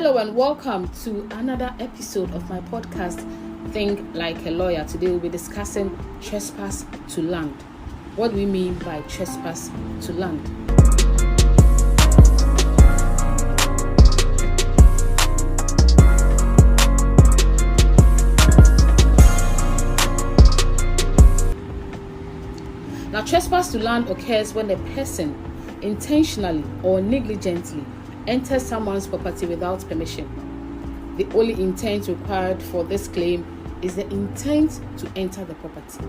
Hello and welcome to another episode of my podcast, Think Like a Lawyer. Today we'll be discussing trespass to land. What do we mean by trespass to land? Now, trespass to land occurs when a person intentionally or negligently enters someone's property without permission. The only intent required for this claim is the intent to enter the property.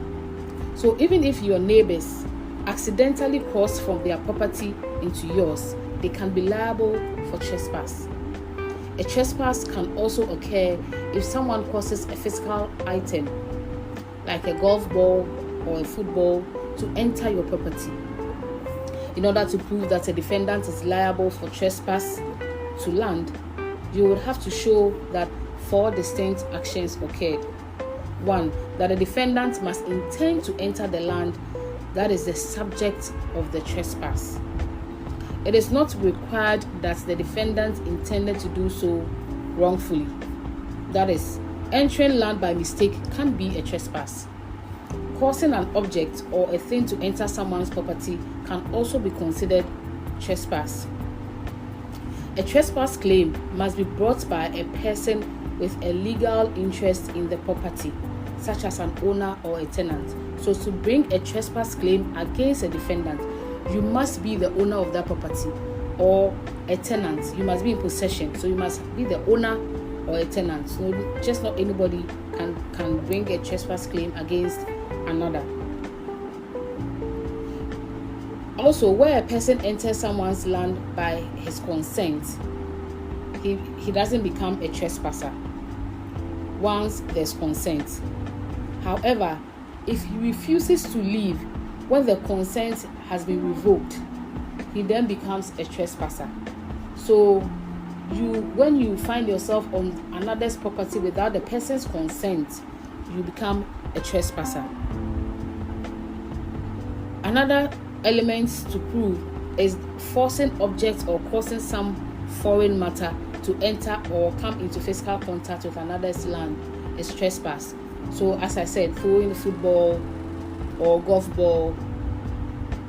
So even if your neighbors accidentally cross from their property into yours, they can be liable for trespass. A trespass can also occur if someone causes a physical item like a golf ball or a football to enter your property. In order to prove that a defendant is liable for trespass to land, you would have to show that 4 distinct actions occurred. 1. That the defendant must intend to enter the land that is the subject of the trespass. It is not required that the defendant intended to do so wrongfully. That is, entering land by mistake can be a trespass. Causing an object or a thing to enter someone's property can also be considered trespass. A trespass claim must be brought by a person with a legal interest in the property, such as an owner or a tenant. So to bring a trespass claim against a defendant, you must be the owner of that property, or a tenant. You must be in possession. So you must be the owner or a tenant. So just not anybody can bring a trespass claim against another. Also, where a person enters someone's land by his consent, he doesn't become a trespasser once there's consent. However, if he refuses to leave when the consent has been revoked, he then becomes a trespasser. So when you find yourself on another's property without the person's consent, you become a trespasser. Another element to prove is forcing objects or causing some foreign matter to enter or come into physical contact with another's land is trespass. So as I said, throwing a football or golf ball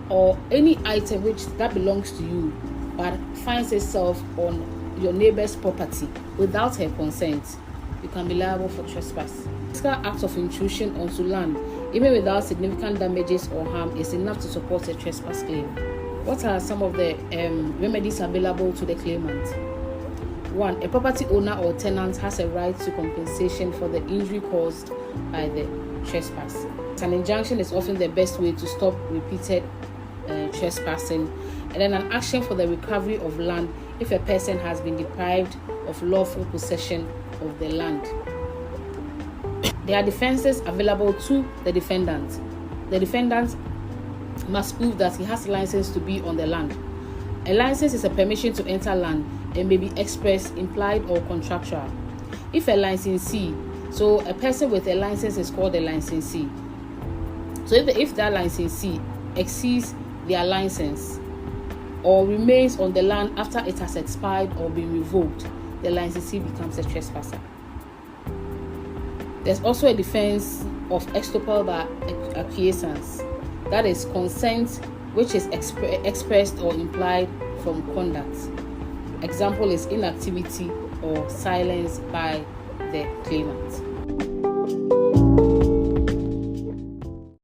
or any item that belongs to you but finds itself on your neighbor's property without her consent, you can be liable for trespass. Physical act of intrusion onto land, even without significant damages or harm, is enough to support a trespass claim. What are some of the remedies available to the claimant? 1. A property owner or tenant has a right to compensation for the injury caused by the trespass. An injunction is often the best way to stop repeated trespassing, and then an action for the recovery of land if a person has been deprived of lawful possession of the land. There are defenses available to the defendant. The defendant must prove that he has a license to be on the land. A license is a permission to enter land and may be express, implied, or contractual. If a licensee, so a person with a license is called a licensee. So if that licensee exceeds their license or remains on the land after it has expired or been revoked, the licensee becomes a trespasser. There's also a defense of exculpable by acquiescence, that is consent which is expressed or implied from conduct. Example is inactivity or silence by the claimant.